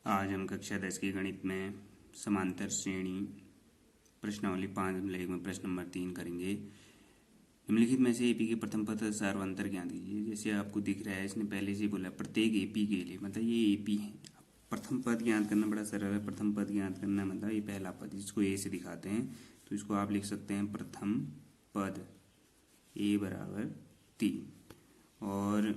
आज हम कक्षा 10 की गणित में समांतर श्रेणी प्रश्नावली 5 में प्रश्न नंबर 3 करेंगे। निम्नलिखित में से एपी के प्रथम पद सार्वंतर ज्ञात कीजिए। जैसे आपको दिख रहा है, इसने पहले से ही बोला प्रत्येक एपी के लिए, मतलब ये एपी है। प्रथम पद ज्ञात करना बड़ा सरल है। प्रथम पद ज्ञात करना मतलब ये पहला पद, जिसको ए से दिखाते हैं, तो इसको आप लिख सकते हैं प्रथम पद ए बराबर 3। और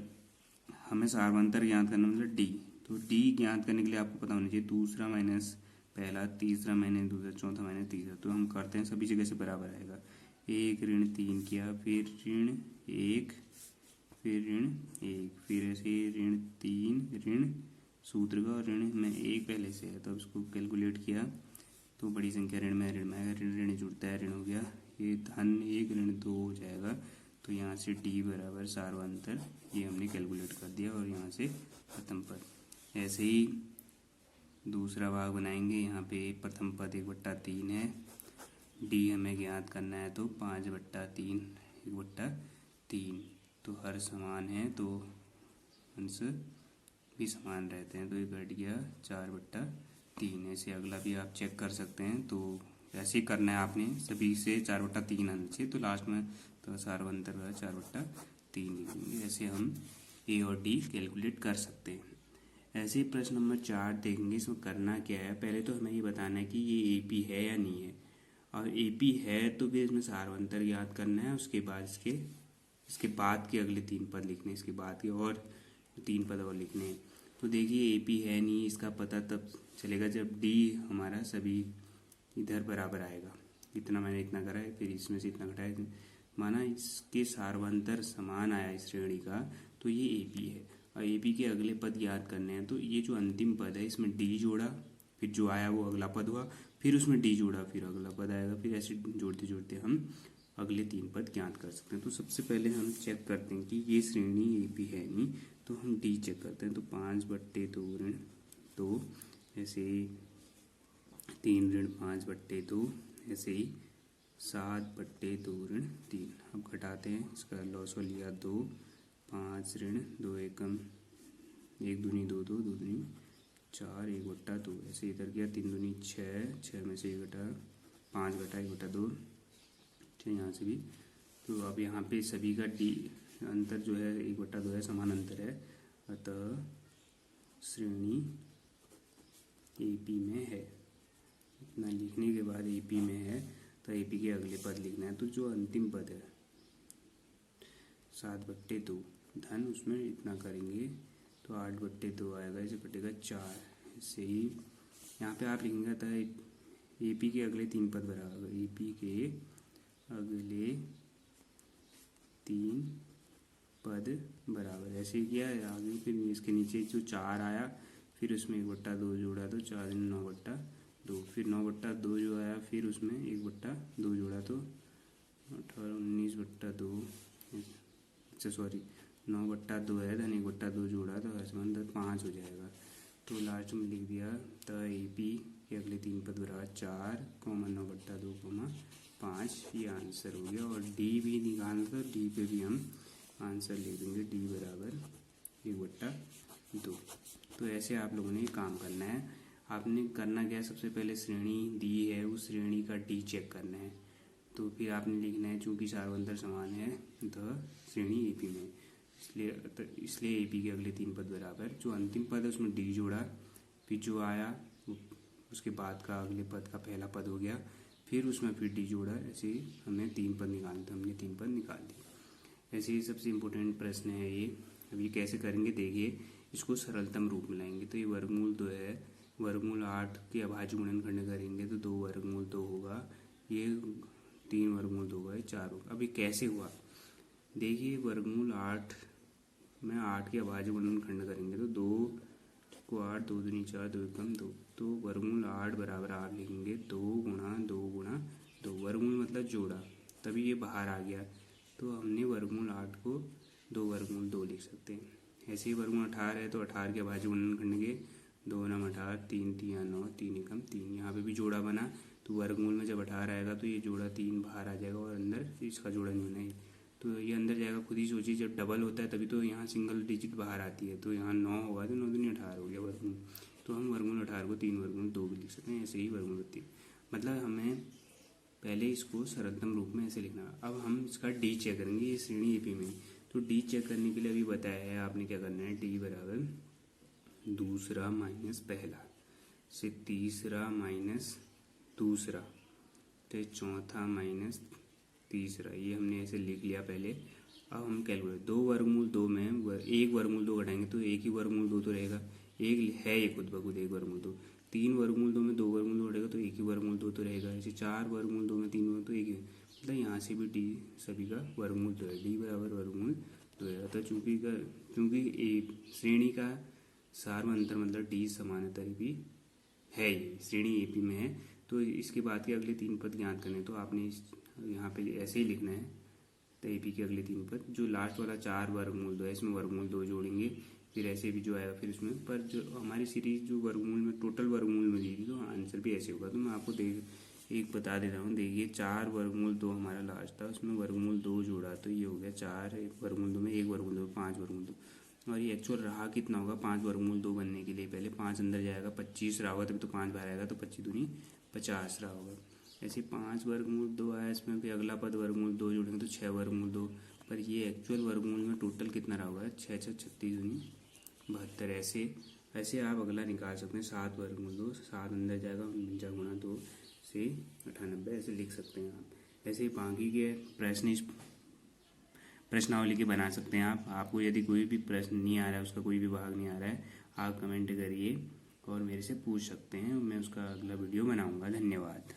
हमें सार्वंतर ज्ञात करना मतलब डी। तो डी ज्ञात करने के लिए आपको पता होना चाहिए दूसरा माइनस पहला, तीसरा माइनस दूसरा, चौथा माइनस तीसरा। तो हम करते हैं सभी जगह से बराबर आएगा। 1 ऋण 3 किया, फिर ऋण 1, फिर ऋण 1, फिर ऐसे ऋण 3, ऋण सूत्र का ऋण में 1 पहले से है, तो उसको कैलकुलेट किया तो बड़ी संख्या ऋण में ऋण ऋण जुड़ता है, ऋण हो गया। ये धन 1 ऋण 2 हो जाएगा। तो यहाँ से डी बराबर सार्वंतर ये हमने कैलकुलेट कर दिया, और यहाँ से प्रथम पद। ऐसे ही दूसरा भाग बनाएंगे। यहाँ पे प्रथम पद 1/3 है, डी हमें ज्ञात करना है, तो 5/3 1/3। तो हर समान है तो अंश भी समान रहते हैं, तो ये घट गया 4/3। ऐसे अगला भी आप चेक कर सकते हैं। तो ऐसे ही करना है आपने, सभी से 4/3 आना चाहिए, तो लास्ट में तो सार्वंतर 4/3 लिखेंगे। ऐसे हम ए और डी कैलकुलेट कर सकते हैं। ऐसे ही प्रश्न नंबर 4 देखेंगे। इसमें करना क्या है, पहले तो हमें ये बताना है कि ये एपी है या नहीं है, और एपी है तो फिर इसमें सार्वंतर याद करना है। उसके बाद इसके बाद के अगले 3 पद लिखने, इसके बाद के और 3 पद और लिखने हैं। तो देखिए एपी है नहीं, इसका पता तब चलेगा जब डी हमारा सभी इधर बराबर आएगा। इतना मैंने इतना करा है, फिर इसमें से इतना घटाया, माना इसके सार्वंतर समान आया इस श्रेणी का, तो ये एपी है। और एपी के अगले पद याद करने हैं, तो ये जो अंतिम पद है इसमें डी जोड़ा, फिर जो आया वो अगला पद हुआ, फिर उसमें डी जोड़ा, फिर अगला पद आएगा, फिर ऐसे जोड़ते जोड़ते हम अगले 3 पद ज्ञात कर सकते हैं। तो सबसे पहले हम चेक करते हैं कि ये श्रेणी एपी है नहीं, तो हम डी चेक करते हैं। तो 5/2 ऋण 2, ऐसे ही 3 ऋण 5/2, ऐसे ही 7/2 ऋण 3। अब घटाते हैं, इसका लॉस हो लिया 2, 5 ऋण 2 एकम 1 दूनी 2 2 2 दूनी 4 1/2। ऐसे इधर किया 3 दूनी 6, 6 में से 1 घटा 5 घटा 1/2। अच्छा, यहाँ से भी। तो अब यहाँ पे सभी का डी अंतर जो है 1/2 है, समान अंतर है, अतः श्रेणी एपी में है। इतना लिखने के बाद एपी में है, तो एपी के अगले पद लिखना है। तो जो अंतिम पद है 7/2 धन, उसमें इतना करेंगे तो 8/2 आएगा, इसे कटेगा 4। इससे ही यहाँ पे आप लिखेंगे था एपी के अगले 3 पद बराबर, एपी के अगले 3 पद बराबर। ऐसे ही किया आगे, फिर इसके नीचे जो 4 आया, फिर उसमें 1/2 जोड़ा, तो 4 9/2, फिर 9/2 जो आया, फिर उसमें 1/2 जोड़ा, तो 18 19/2। अच्छा सॉरी, 9/2 है, धन 1/2 जोड़ा, तो हसमान 5 हो जाएगा। तो लास्ट में लिख दिया तो एपी के अगले 3 पद बराबर 4, 9/2, 5। ये आंसर हो गया। और डी भी निकालना, तो डी पे भी हम आंसर लिख देंगे, डी बराबर 1/2। तो ऐसे आप लोगों ने काम करना है। आपने करना क्या है, सबसे पहले श्रेणी दी है, उस श्रेणी का डी चेक करना है। तो फिर आपने लिखना है चूंकि सार्वंतर समान है तो श्रेणी एपी में, इसलिए एपी के अगले 3 पद बराबर। जो अंतिम पद है उसमें डी जोड़ा, फिर जो आया उसके बाद का अगले पद का पहला पद हो गया, फिर उसमें फिर डी जोड़ा। ऐसे हमें 3 पद निकालने थे, हमने 3 पद निकाल दिए। ऐसे ही सबसे इम्पोर्टेंट प्रश्न है ये। अब ये कैसे करेंगे देखिए, इसको सरलतम रूप में लाएंगे। तो ये वर्गमूल 2 है, वर्गमूल 8 के अभाज्य गुणनखंड करेंगे तो 2 वर्गमूल 2 होगा, ये 3 वर्गमूल 2 होगा, 4 होगा। अब ये कैसे हुआ देखिए, वर्गमूल 8 में 8 के अभाज्य गुणनखंड करेंगे तो 2 को 8, 2 दूनी 4, 2 एकम 2। तो वर्गमूल 8 बराबर आप लिखेंगे 2 गुणा 2 गुणा 2। वर्गमूल मतलब जोड़ा, तभी ये बाहर आ गया। तो हमने वर्गमूल 8 को 2 वर्गमूल 2 लिख सकते हैं। ऐसे ही वर्गमूल 18 है, तो 18 के अभाज्य गुणनखंड के 2 9 18, 3 3 9, 3 एकम 3। यहाँ पे भी जोड़ा बना, तो वर्गमूल में जब 18 आएगा तो ये जोड़ा 3 बाहर आ जाएगा, और अंदर इसका जोड़ा नहीं होना है, तो ये अंदर जाएगा। खुद ही सोचिए, जब डबल होता है तभी तो यहाँ सिंगल डिजिट बाहर आती है। तो यहाँ 9 होगा, तो 9 दूनी 18 हो गया वर्गमूल। तो हम वर्गमूल 18 को 3 वर्गमूल 2 भी लिख सकते हैं, ऐसे ही वर्गमूल 3। मतलब हमें पहले इसको सरलतम रूप में ऐसे लिखना। अब हम इसका डी चेक करेंगे, ये श्रेणी एपी में। तो डी चेक करने के लिए अभी बताया है आपने क्या करना है, डी बराबर दूसरा माइनस पहला से तीसरा माइनस दूसरा तो चौथा माइनस तीसरा, ये हमने ऐसे लिख लिया पहले। अब हम कैलकुलेट 2 वर्गमूल 2 में एक वर्गमूल 2 घटाएंगे तो एक ही वर्गमूल 2 तो रहेगा, एक है ये खुद ब खुद एक वर्गमूल 2। 3 वर्गमूल 2 में 2 वर्गमूल 2 घटेगा तो एक ही वर्गमूल 2 तो रहेगा। ऐसे 4 वर्गमूल 2 में 3 वर्गमूल तो एक ही, मतलब यहाँ से भी डी सभी का वर्गमूल 2 है, डी बराबर वर्गमूल 2 रहेगा। तो चूँकि श्रेणी का सार्वंतर मतलब डी समानांतर भी है, ये श्रेणी एपी में है। तो इसके बाद के अगले 3 पद ज्ञात करने, तो आपने यहाँ पे ऐसे ही लिखना है। तो एपी के अगले 3 पद, जो लास्ट वाला 4 वर्गमूल 2 है इसमें वर्गमूल 2 जोड़ेंगे, फिर ऐसे भी जो आएगा फिर उसमें। पर जो हमारी सीरीज जो वर्गमूल में टोटल वर्गमूल में दी थी तो आंसर भी ऐसे होगा। तो मैं आपको एक बता दे रहा हूँ, देखिए 4 वर्गमूल 2 हमारा लास्ट था, उसमें वर्गमूल 2 जोड़ा तो ये हो गया 4 वर्गमूल 2 में 1 वर्गमूल 2 5 वर्गमूल 2। और ये एक्चुअल रहा कितना होगा 5 वर्गमूल 2 बनने के लिए, पहले 5 अंदर जाएगा 25 रहा होगा, तभी तो 5 बाहर आएगा, तो 25 दूनी 50 रहा होगा। ऐसे 5 वर्गमूल 2 आया, इसमें भी अगला पद वर्गमूल 2 जोड़ेंगे तो 6 वर्गमूल 2। पर ये एक्चुअल वर्गमूल में टोटल कितना रहा होगा 6 6 36 दूनी 72। ऐसे आप अगला निकाल सकते हैं 7 वर्गमूल 2, 7 अंदर जाएगा 49 गुणा 2 से 98, ऐसे लिख सकते हैं आप। ऐसे ही बाकी के प्रश्नावली के बना सकते हैं आप। आपको यदि कोई भी प्रश्न नहीं आ रहा है, उसका कोई भी भाग नहीं आ रहा है, आप कमेंट करिए और मेरे से पूछ सकते हैं, मैं उसका अगला वीडियो बनाऊंगा। धन्यवाद।